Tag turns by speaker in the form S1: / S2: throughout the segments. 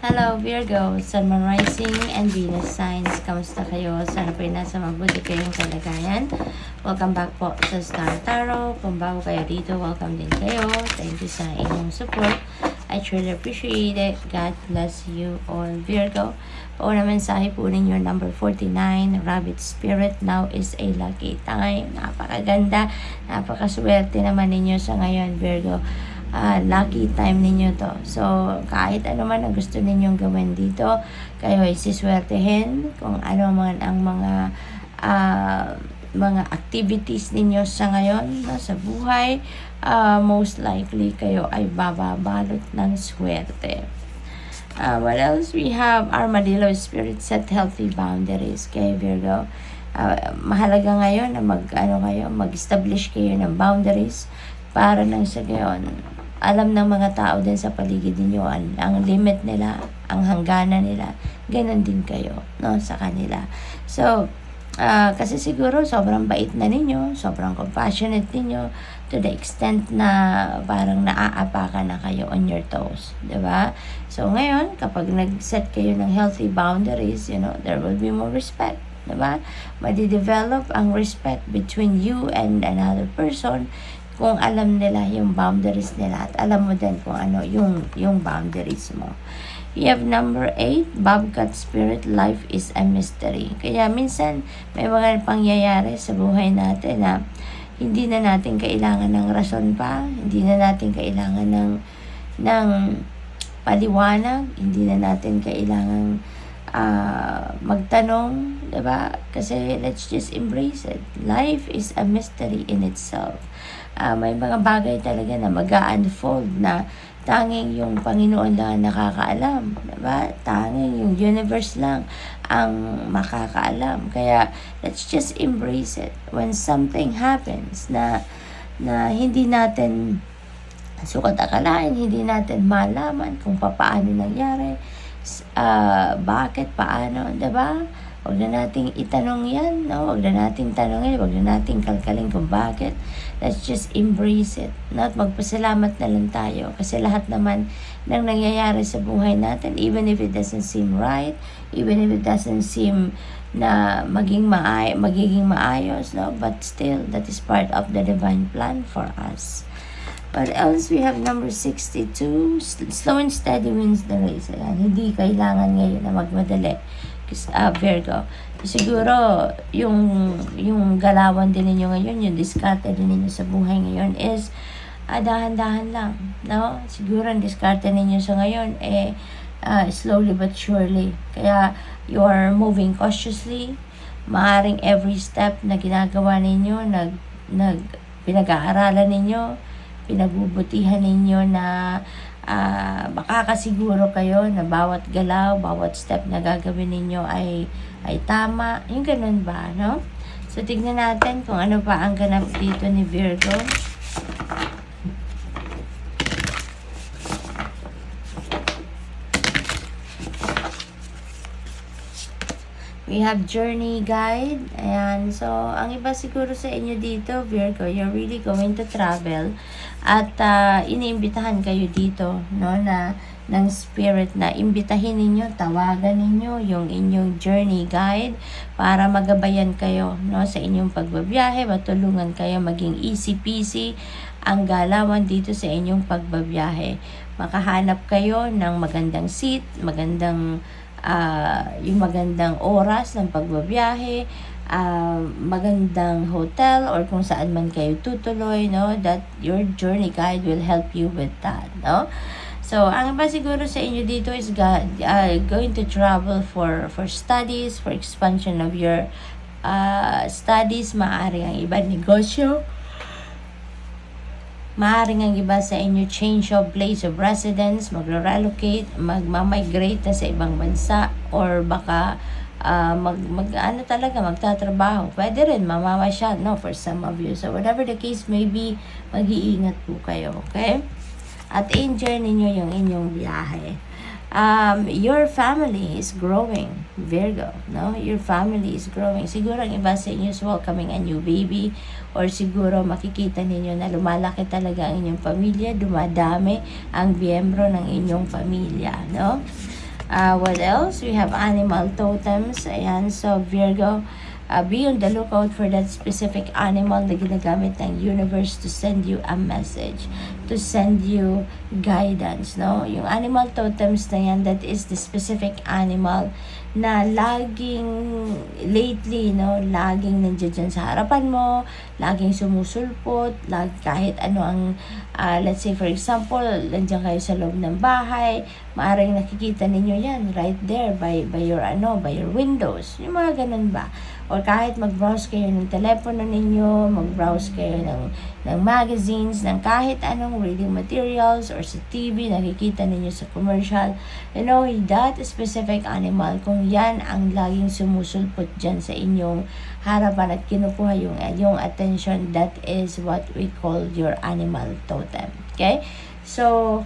S1: Hello Virgo, Sun, Moon, Rising, and Venus signs. Kamusta kayo? Sana po nasa mabuti kayong kalagayan. Welcome back po sa Star Tarot. Kung bago kayo dito, welcome din kayo. Thank you sa inyong support. I truly appreciate it. God bless you all, Virgo. Pauna mensahe po ninyo, number 49, Rabbit Spirit. Now is a lucky time. Napakaganda. Napakaswerte naman ninyo sa ngayon, Virgo. Lucky time ninyo to. So, kahit ano man ang gusto ninyong gawin dito, kayo ay siswertehin kung ano man ang mga activities ninyo sa ngayon, no, sa buhay. Most likely, kayo ay bababalot ng swerte. What else? We have Armadillo Spirit, set healthy boundaries kay Virgo. Mahalaga ngayon na mag-establish kayo ng boundaries para nang sa gayon alam ng mga tao din sa paligid ninyo ang limit nila, ang hangganan nila. Ganon din kayo, no, sa kanila. So, kasi siguro sobrang bait na ninyo, sobrang compassionate ninyo to the extent na parang naaapakan na kayo on your toes, 'di ba? So, ngayon, kapag nag-set kayo ng healthy boundaries, there will be more respect. Diba? Madi-develop ang respect between you and another person kung alam nila yung boundaries nila at alam mo din kung ano yung boundaries mo. You have number 8, Bobcat Spirit, life is a mystery. Kaya minsan may mga pangyayari sa buhay natin na hindi na natin kailangan ng rason pa, hindi na natin kailangan ng paliwanag, hindi na natin kailangan magtanong, diba? Kasi let's just embrace it. Life is a mystery in itself. May mga bagay talaga na mag-unfold na tanging yung Panginoon lang nakakaalam, diba? Tanging yung universe lang ang makakaalam. Kaya let's just embrace it. When something happens na hindi natin sukat akalain, hindi natin malaman kung paano nangyari, bakit, paano, diba? Huwag na nating itanong yan, no? Huwag na nating tanongin, huwag na nating kalkalin kung bakit. Let's just embrace it, no? At magpasalamat na lang tayo kasi lahat naman ng nangyayari sa buhay natin, even if it doesn't seem right, even if it doesn't seem na magiging maayos, no? But still, that is part of the divine plan for us. But else, we have number 62, slow and steady wins the race. Ayan, hindi kailangan ngayon na magmadali. Virgo. Siguro, yung galawan din ninyo ngayon, yung diskarte din ninyo sa buhay ngayon is dahan-dahan lang. No? Siguro, ang diskarte ninyo sa ngayon slowly but surely. Kaya, you are moving cautiously. Maaring every step na ginagawa ninyo, pinag-aaralan ninyo, pinagbubutihan ninyo na makakasiguro kayo na bawat galaw, bawat step na gagawin ninyo ay tama. Yung ganun ba, no? So, tignan natin kung ano pa ang ganap dito ni Virgo. We have journey guide. Ayan. So, ang iba siguro sa inyo dito, Virgo, you're really going to travel. At iniimbitahan kayo dito, no, ng spirit na imbitahin ninyo, tawagan ninyo yung inyong journey guide para magabayan kayo, no, sa inyong pagbabiyahe, matulungan kayo maging easy peasy ang galawan dito sa inyong pagbabiyahe. Makahanap kayo ng magandang seat, yung magandang oras ng pagbabiyahe, magandang hotel or kung saan man kayo tutuloy, no, that your journey guide will help you with that, no. So, ang iba siguro sa inyo dito is going to travel for studies, for expansion of your studies, maaari ang iba negosyo, maaaring ang iba sa inyo change of place of residence, magre-relocate, magma-migrate na sa ibang bansa, or baka magtatrabaho. Pwede rin mamamasyal, no, for some of you. So, whatever the case may be, mag-iingat po kayo, okay? At enjoy ninyo yung inyong biyahe. Your family is growing, Virgo, no? Your family is growing. Siguro ang iba sa inyo is welcoming a new baby, or siguro makikita ninyo na lumalaki talaga ang inyong pamilya, dumadami ang miyembro ng inyong pamilya, no? What else? We have animal totems. Ayan, so Virgo, be on the lookout for that specific animal na ginagamit ng universe to send you a message, to send you guidance, no? Yung animal totems na yan, that is the specific animal na laging lately, no, laging nandiyan dyan sa harapan mo, laging sumusulpot, kahit ano ang, let's say for example, nandiyan kayo sa loob ng bahay, maaaring nakikita ninyo yan right there by your windows, yung mga ganun ba? Or kahit mag-browse kayo ng telepono ninyo, mag-browse kayo ng magazines, ng kahit anong reading materials, or sa TV, nakikita ninyo sa commercial, you know, that specific animal, kung yan ang laging sumusulpot dyan sa inyong harapan at kinukuha yung attention, that is what we call your animal totem. Okay? So,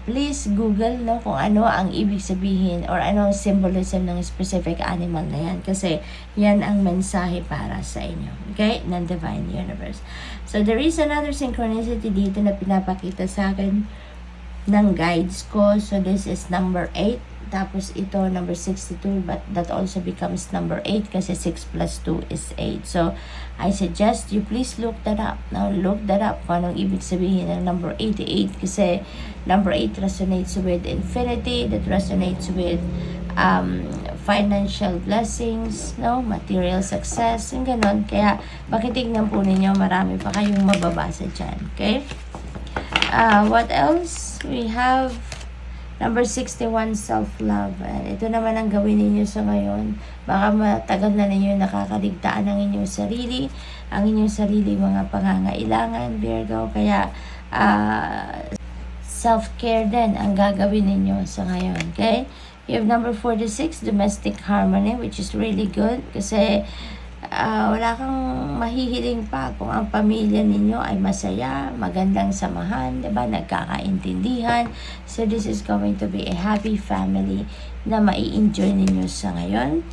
S1: please Google, no, kung ano ang ibig sabihin or ano ang symbolism ng specific animal na yan, kasi yan ang mensahe para sa inyo, okay, ng Divine Universe. So there is another synchronicity dito na pinapakita sa akin ng guides ko. So this is number 8, tapos ito number 62, but that also becomes number 8 kasi 6 plus 2 is 8. So I suggest you please look that up. Now look that up kung anong ibig sabihin ng number 88, kasi number 8 resonates with infinity, that resonates with financial blessings, no, material success, yung ganon. Kaya pakitignan po ninyo, marami pa kayong mababasa dyan, okay? What else? We have number 61, self-love. And ito naman ang gawin ninyo sa ngayon. Baka matagal na ninyo nakakaligtaan ang inyong sarili, mga pangangailangan, Virgo. Kaya self-care din ang gagawin ninyo sa ngayon. Okay? You have number 46, domestic harmony, which is really good. Kasi wala kang mahihiling pa kung ang pamilya ninyo ay masaya, magandang samahan, diba? Nagkakaintindihan. So this is going to be a happy family na mai-enjoy ninyo sa ngayon.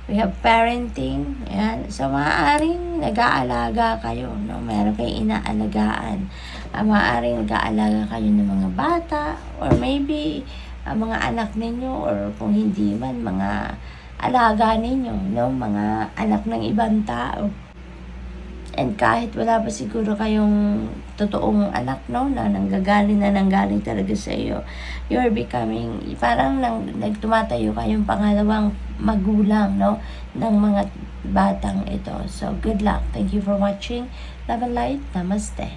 S1: We have parenting. Ayan. So maaaring nag-aalaga kayo, no? Meron kayong inaalagaan. Maaaring nag-aalaga kayo ng mga bata, or maybe mga anak ninyo, or kung hindi man, mga alaga ninyo, no, mga anak ng ibang tao. And kahit wala pa siguro kayong totoong anak, no, na nanggaling talaga sa iyo, you're becoming, parang nagtumatayo kayong pangalawang magulang, no, ng mga batang ito. So good luck. Thank you for watching. Love and light. Namaste.